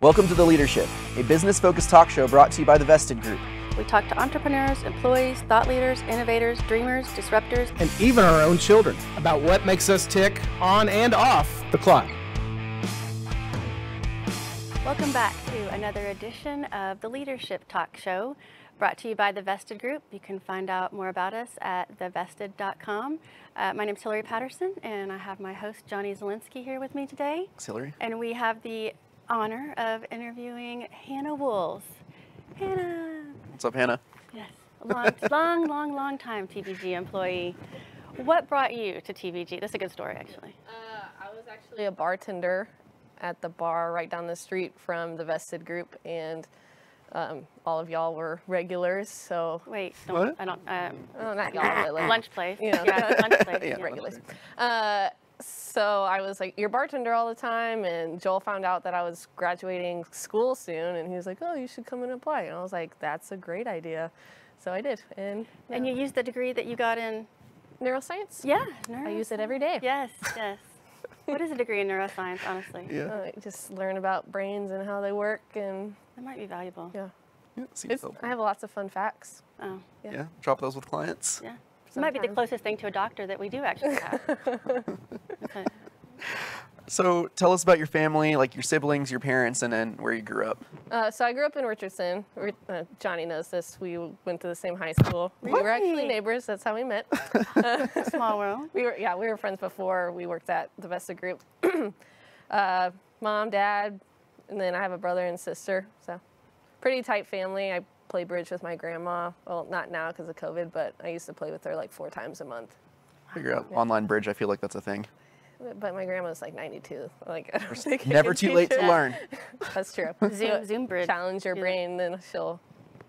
Welcome to The Leadership, a business-focused talk show brought to you by the Vested Group. We talk to entrepreneurs, employees, thought leaders, innovators, dreamers, disruptors, and even our own children about what makes us tick on and off the clock. Welcome back to another edition of The Leadership Talk Show, brought to you by the Vested Group. You can find out more about us at thevested.com. My name is Hillary Patterson, and I have my host, Johnny Zielinski, here with me today. Thanks, Hillary. And we have the honor of interviewing Hannah Wulz. Hannah. What's up, Hannah? Yes, long time TVG employee. What brought you to TVG? That's a good story, actually. I was actually a bartender at the bar right down the street from the Vested Group, and all of y'all were regulars. So wait, what? I don't. Oh, not y'all, but like, lunch place. You know, Yeah, lunch place. Yeah, regulars. So I was like, you're a bartender all the time, and Joel found out that I was graduating school soon, and he was like, oh, you should come and apply. And I was like, that's a great idea. So I did. And you used the degree that you got in neuroscience? Yeah, I use it every day. Yes. What is a degree in neuroscience, honestly? Yeah. Just learn about brains and how they work, and That might be valuable. yeah. I have lots of fun facts. Oh, Yeah, drop those with clients. yeah. It might be the Sometimes. closest thing to a doctor that we do actually have. Okay. So tell us about your family, like your siblings, your parents, and then where you grew up. So I grew up in Richardson. Johnny knows this. We went to the same high school. We were actually Really? neighbors. That's how we met. Small world. We were friends before we worked at the Vested Group. Mom, dad, and then I have a brother and sister. So pretty tight family. I play bridge with my grandma. Well, not now because of COVID, but I used to play with her like 4 times a month. Figure out online bridge. I feel like that's a thing. But my grandma's like 92. Like, I don't think I Never can too teach late to her. learn. That's true. Zoom bridge. Challenge your Yeah. brain, then she'll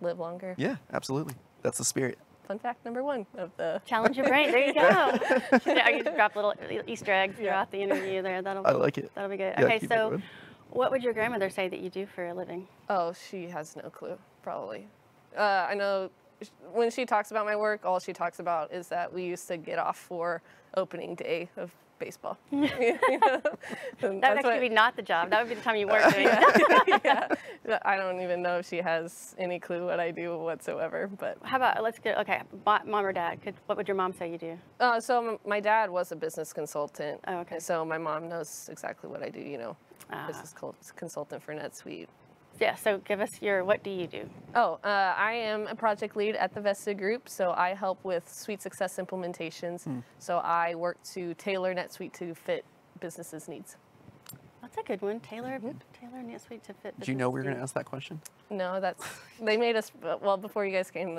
live longer. Yeah, absolutely. That's the spirit. Fun fact number 1 of the. Challenge your brain. There you go. I can drop little Easter eggs throughout the interview there. I like it. That'll be good. Yeah, Okay, keep it so going. what would your grandmother say that you do for a living? Oh, she has no clue, probably. I know when she talks about my work, all she talks about is that we used to get off for opening day of baseball. That would actually be not the job. That would be the time you weren't doing it. Yeah. I don't even know if she has any clue what I do whatsoever. But How about, let's get, okay, mom or dad, what would your mom say you do? so my dad was a business consultant. Oh, okay. So my mom knows exactly what I do. You know, Ah. business consultant for NetSuite. Yeah, so give us what do you do? Oh, I am a project lead at the Vested Group, so I help with Suite Success implementations. So I work to tailor NetSuite to fit businesses' needs. That's a good one. Tailor NetSuite to fit. Did you know we were going business to ask that question? No, they made us, well, before you guys came,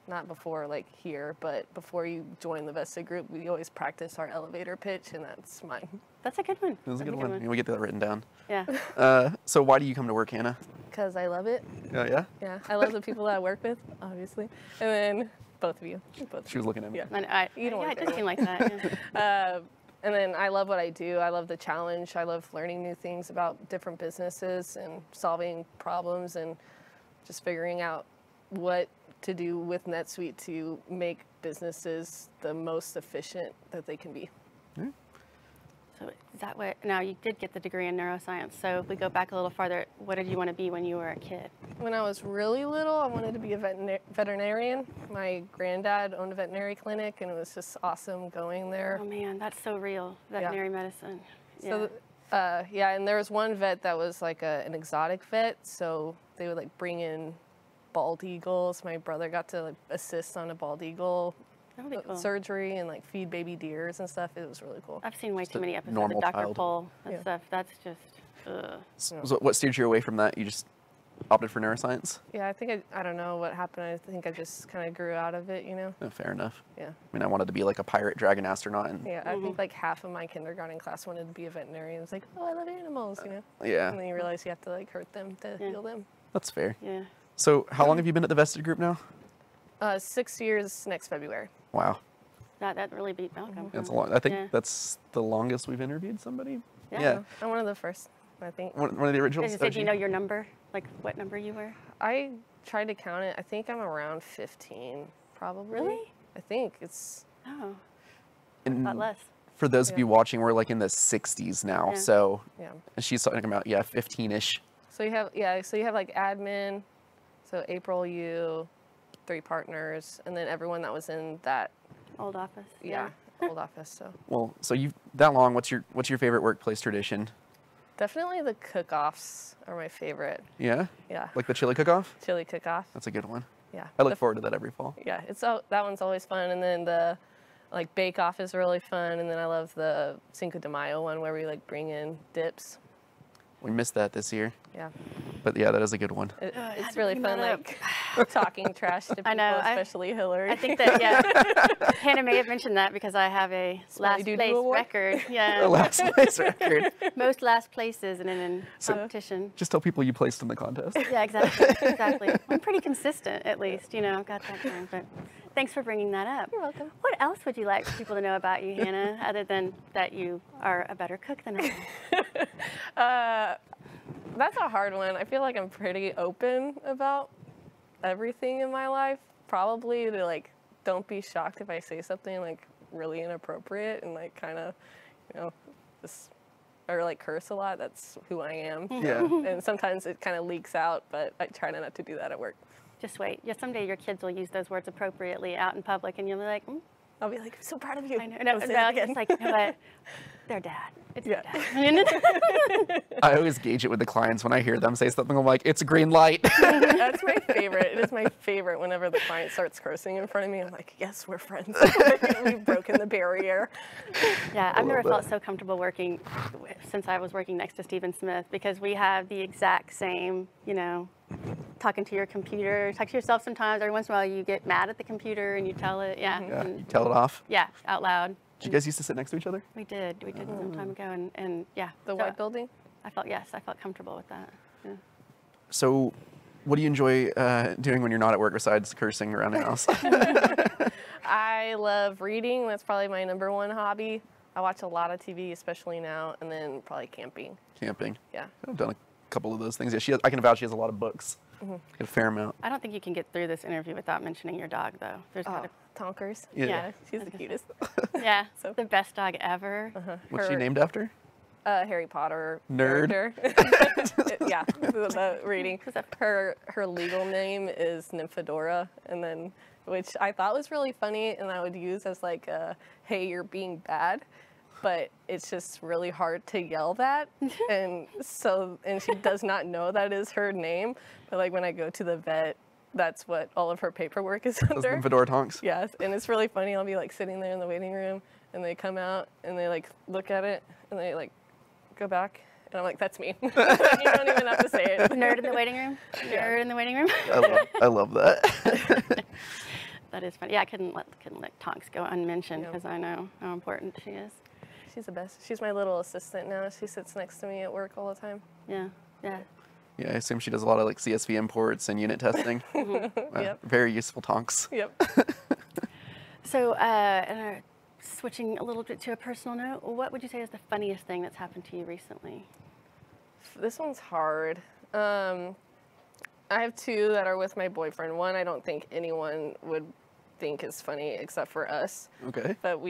not before like here, but before you join the Vested Group, we always practice our elevator pitch, and that's mine. That's a good one. It was a That's good one. Yeah, we get that written down. Yeah. So why do you come to work, Hannah? Because I love it. Yeah? Yeah, I love the people that I work with, obviously. And then both of you. She was looking at me. Yeah. You don't yeah, work it there. does seem like that. Yeah. And then I love what I do. I love the challenge. I love learning new things about different businesses and solving problems and just figuring out what to do with NetSuite to make businesses the most efficient that they can be. So is that what, now you did get the degree in neuroscience, so if we go back a little farther, what did you want to be when you were a kid? When I was really little, I wanted to be a veterinarian. My granddad owned a veterinary clinic, and it was just awesome going there. Oh man, that's so real, veterinary medicine. So, and there was one vet that was like an exotic vet, so they would like bring in bald eagles. My brother got to like assist on a bald eagle That would be cool. surgery and like feed baby deers and stuff. It was really cool. I've seen way too many episodes normal of Dr. child. Pol and Yeah. stuff. That's just, ugh. So what steered you away from that? You just opted for neuroscience? Yeah, I think I don't know what happened. I think I just kind of grew out of it, you know? Oh, fair enough. Yeah. I mean, I wanted to be like a pirate dragon astronaut. And Yeah, I think like half of my kindergarten class wanted to be a veterinarian. It was like, oh, I love animals, you know? yeah, And then you realize you have to like hurt them to heal them. that's fair. Yeah. So how long have you been at the Vested Group now? 6 years next February. Wow. That really beat Malcolm. That's a long. I think Yeah. that's the longest we've interviewed somebody. Yeah. I'm one of the first, I think. One of the originals. Did you know your number? Like what number you were? I tried to count it. I think I'm around 15, probably. Really? I think it's. Oh, And a lot less. for those of you watching, we're like in the 60s now. Yeah. So Yeah. and she's talking about 15-ish. So you have so you have like admin, so April, you, 3 partners, and then everyone that was in that Old office. old office. So Well, so you that long. What's your favorite workplace tradition? definitely the cook-offs are my favorite. Yeah. Yeah, Like the chili cook-off. chili cook-off. That's a good one. Yeah, I look forward to that every fall. Yeah, that one's always fun, and then the like bake off is really fun, and then I love the Cinco de Mayo one where we like bring in dips. We missed that this year, Yeah, but yeah, that is a good one. it's really bring fun, that like talking trash to people, know, especially Hillary. I think that, yeah. Hannah may have mentioned that because I have a last Doo-doo place award? record. The Yeah. last place record. Most last places in an competition. Just tell people you placed in the contest. Yeah, exactly. Exactly. I'm pretty consistent, at least. You know, I've got that going. But thanks for bringing that up. You're welcome. What else would you like people to know about you, Hannah, other than that you are a better cook than I am? That's a hard one. I feel like I'm pretty open about everything in my life. Probably to like, don't be shocked if I say something like really inappropriate and like kind of, you know, just or like curse a lot. That's who I am. Yeah. And sometimes it kind of leaks out, but I try not to do that at work. Just wait. Yeah, someday your kids will use those words appropriately out in public, and you'll be like, I'll be like, I'm so proud of you. I know. No, I'll say no, it again. it's like, you know what? Their dad. It's Yeah. their dad. I always gauge it with the clients when I hear them say something. I'm like, it's a green light. That's my favorite. It is my favorite whenever the client starts cursing in front of me. I'm like, yes, we're friends. We've broken the barrier. Yeah, I've never love felt that. so comfortable working since I was working next to Stephen Smith because we have the exact same, you know, talking to your computer, talk to yourself sometimes. Every once in a while you get mad at the computer and you tell it, Yeah, you tell it off. yeah, out loud. Did you guys used to sit next to each other? We did some time ago, and yeah. The so white building? I felt comfortable with that. Yeah. So, what do you enjoy doing when you're not at work besides cursing around the house? I love reading. That's probably my number 1 hobby. I watch a lot of TV, especially now, and then probably camping. Camping. Yeah. I've done a couple of those things. Yeah, I can vouch she has a lot of books. A fair amount. I don't think you can get through this interview without mentioning your dog, though. There's Oh, gotta, Tonkers. Yeah. She's the cutest. yeah, So- the best dog ever. What's she named after? Harry Potter Nerd. character. Yeah, the reading. Her legal name is Nymphadora, and then which I thought was really funny, and I would use as like, "Hey, you're being bad," but it's just really hard to yell that, and she does not know that is her name. But like when I go to the vet, that's what all of her paperwork is Those under. Nymphadora tonks. Yes, and it's really funny. I'll be like sitting there in the waiting room, and they come out and they like look at it, and they like go back, and I'm like, that's me. You don't even have to say it. Nerd in the waiting room. Nerd in the waiting room. I love that. That is funny. Yeah, I couldn't let Tonks go unmentioned Yeah. because I know how important she is. She's the best. She's my little assistant now. She sits next to me at work all the time. Yeah, yeah. Yeah, I assume she does a lot of like CSV imports and unit testing. Yep. Very useful tonks. Yep. So, switching a little bit to a personal note, what would you say is the funniest thing that's happened to you recently? This one's hard. I have 2 that are with my boyfriend. One I don't think anyone would think is funny except for us. Okay. But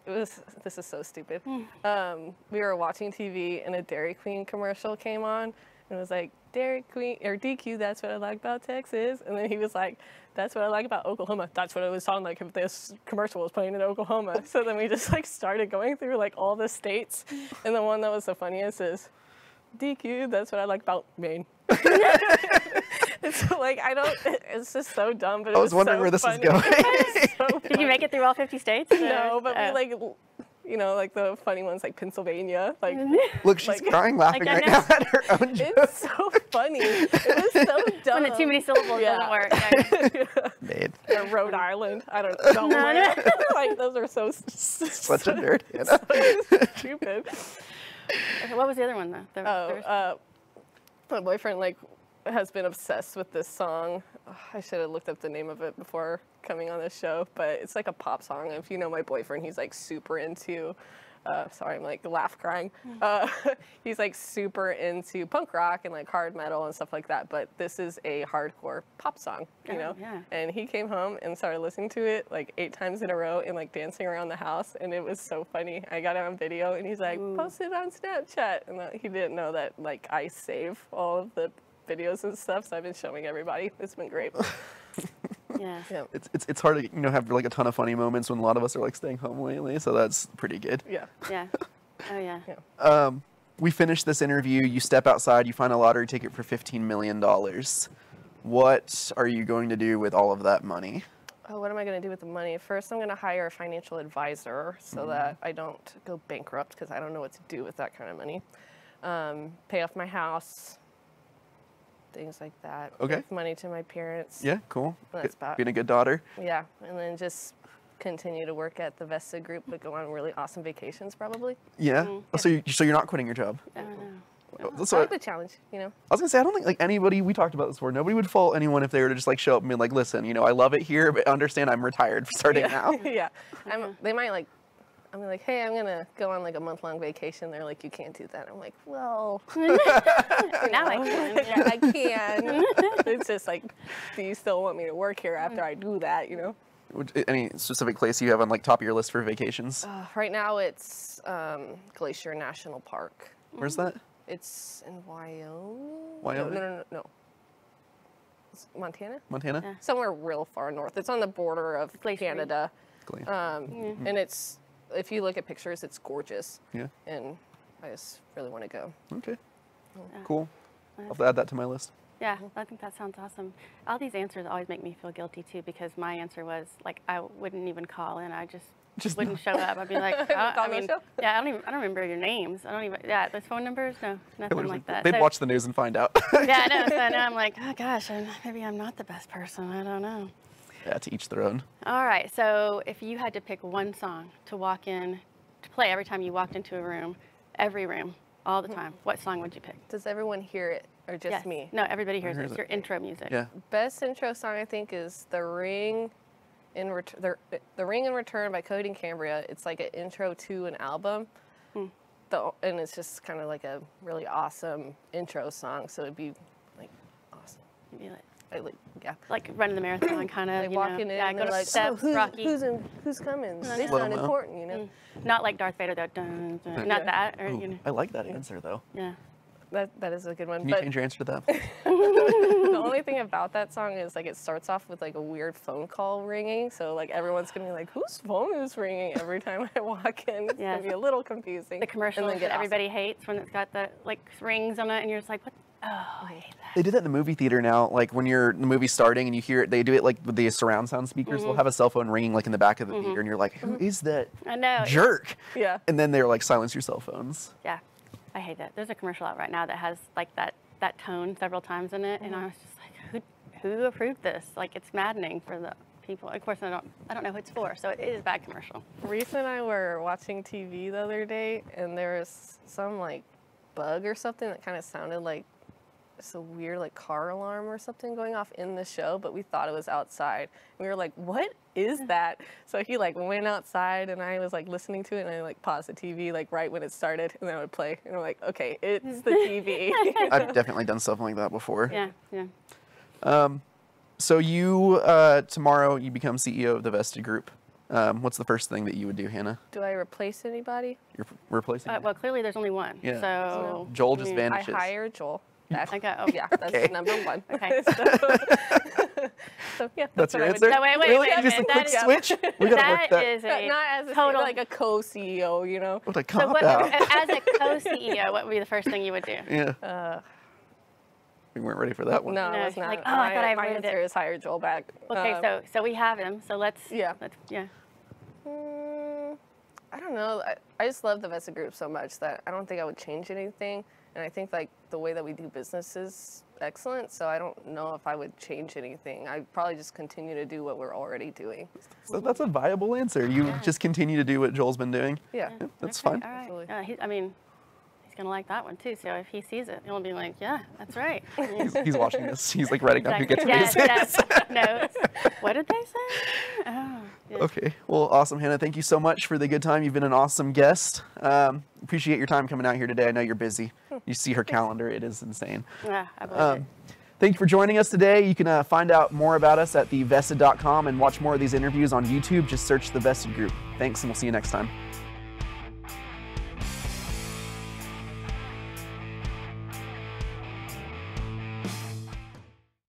this is so stupid. We were watching TV and a Dairy Queen commercial came on and it was like, Dairy Queen, or DQ, that's what I like about Texas. And then he was like, that's what I like about Oklahoma. That's what it would sound like if this commercial was playing in Oklahoma. So then we just like started going through like all the states. And the one that was the funniest is, DQ, that's what I like about Maine. It's like, it's just so dumb, but I was wondering so where this funny. is going. It's so Did you make it through all 50 states? No, but Oh. we like, you know, like the funny ones like Pennsylvania. Like, Look, she's Like- crying laughing I right know. now at her own joke. it's so funny. It was so dumb. When the too many syllables doesn't work. Yeah. Made. Or Rhode Island. I don't know. Like, those are so Such a nerd. Hannah. stupid. Okay, what was the other one, though? My boyfriend, like, has been obsessed with this song. Oh, I should have looked up the name of it before coming on this show, but it's like a pop song. If you know my boyfriend, he's like super into sorry, I'm like laugh crying. He's like super into punk rock and like hard metal and stuff like that. But this is a hardcore pop song, you know? Yeah. And he came home and started listening to it like 8 times in a row and like dancing around the house. And it was so funny. I got it on video and he's like, post it on Snapchat. And he didn't know that like I save all of the videos and stuff. So I've been showing everybody. It's been great. Yeah. Yeah. It's hard to have like a ton of funny moments when a lot of us are like staying home lately, so that's pretty good. Yeah. Yeah. Oh yeah. We finished this interview. You step outside. You find a lottery ticket for $15 million. What are you going to do with all of that money? Oh, what am I going to do with the money? First, I'm going to hire a financial advisor so that I don't go bankrupt because I don't know what to do with that kind of money. Pay off my house, things like that. Okay. Give money to my parents. Yeah, cool. That's about Being a good daughter. Yeah, and then just continue to work at the Vested Group, but go on really awesome vacations probably. Yeah. Oh, so you're not quitting your job. I don't know. So I like the challenge, you know. I was gonna say, I don't think like anybody, we talked about this before, nobody would fault anyone if they were to just like show up and be like, listen, I love it here, but understand I'm retired starting now. Yeah, they might like, I'm like, hey, I'm gonna go on like a month-long vacation. They're like, you can't do that. I'm like, well, Now I can. yeah, I can. It's just like, do you still want me to work here after I do that, you know? Any specific place you have on like top of your list for vacations? Right now it's Glacier National Park. Where's that? It's in Wyoming. Wyoming? No. It's Montana? Montana? Yeah. Somewhere real far north. It's on the border of Glacier. Canada. Glen. And it's, if you look at pictures, it's gorgeous. Yeah. And I just really want to go. Okay. Yeah. Cool. I'll have to add that to my list. Yeah, I think that sounds awesome. All these answers always make me feel guilty too, because my answer was like I wouldn't even call in. I just wouldn't show up. I'd be like, I mean, yeah, I don't remember your names. I don't even, yeah, those phone numbers, no, nothing like that. They'd So- watch the news and find out. Yeah, I know. So now I'm like, oh gosh, maybe I'm not the best person. I don't know. Yeah, to each their own. All right, so if you had to pick one song to walk in, to play every time you walked into a room, every room, all the time, what song would you pick? Does everyone hear it or just Yes. me? No, everybody hears it. hears It's it. your intro music. Yeah. Best intro song I think is The Ring in Return by Cody and Cambria. It's like an intro to an album. And it's just kind of like a really awesome intro song, so it'd be like awesome. You'd be Yeah. like running the marathon kind of, Like you walking know. in Yeah, and go they're to like, steps, Rocky. who's coming? They Slow-mo. sound important, you know. Not like Darth Vader though. Dun, dun. Not that, or you know. I like that answer though. Yeah. That is a good one. Can you But change your answer to that? the only thing about that song is like it starts off with like a weird phone call ringing, so like everyone's gonna be like, whose phone is ringing every time I walk in? It's Yes. gonna be a little confusing. The commercials and then that get everybody hates when it's got the like rings on it, and you're just like, what? Oh, I hate that. They do that in the movie theater now. Like when the movie's starting and you hear it, they do it like with the surround sound speakers. They'll have a cell phone ringing like in the back of the theater, and you're like, who is that I know. jerk? Yeah. And then they're like, silence your cell phones. Yeah, I hate that. There's a commercial out right now that has like that tone several times in it, and I was just like, who approved this? Like it's maddening for the people. Of course, I don't know who it's for, so it is a bad commercial. Reese and I were watching TV the other day, and there was some like bug or something that kind of sounded like it's a weird like car alarm or something going off in the show, but we thought it was outside. We were like, what is that? So he like went outside and I was like listening to it and I like paused the TV like right when it started and then I would play and I'm like, okay, it's the TV. I've definitely done something like that before. Yeah, yeah. So you, tomorrow you become CEO of the Vested Group. What's the first thing that you would do, Hannah? Do I replace anybody? You're replacing Well, clearly there's only one. Yeah. So Joel just I mean, vanishes. I hire Joel. That's, Okay. Oh, yeah, that's Okay. number one. Okay. So yeah, That's what your I would answer? do. No, wait, Really? a Just a minute. quick That switch? We gotta work that that. is a Not as a total. like a co-CEO, you know. What a So cop what, out. as a co-CEO, what would be the first thing you would do? Yeah. We weren't ready for that one. No, No, I was you're not. like, oh, I thought I my worded answer it. is hire Joel back. Okay, so we have him. So let's. Yeah. Yeah. I don't know. I just love the Vested Group so much that I don't think I would change anything. And I think like the way that we do business is excellent. So I don't know if I would change anything. I'd probably just continue to do what we're already doing. So that's a viable answer. You just continue to do what Joel's been doing. Yeah. Yep, that's Okay, fine. All right. Absolutely. I mean, he's gonna like that one too. So if he sees it, he'll be like, yeah, that's right. He's watching this. He's like writing down who gets Yes, raises. yes. Notes. What did they say? Oh. Yeah. Okay, well, awesome, Hannah. Thank you so much for the good time. You've been an awesome guest. Appreciate your time coming out here today. I know you're busy. You see her calendar. It is insane. Yeah, I believe it. Thank you for joining us today. You can find out more about us at thevested.com and watch more of these interviews on YouTube. Just search The Vested Group. Thanks, and we'll see you next time.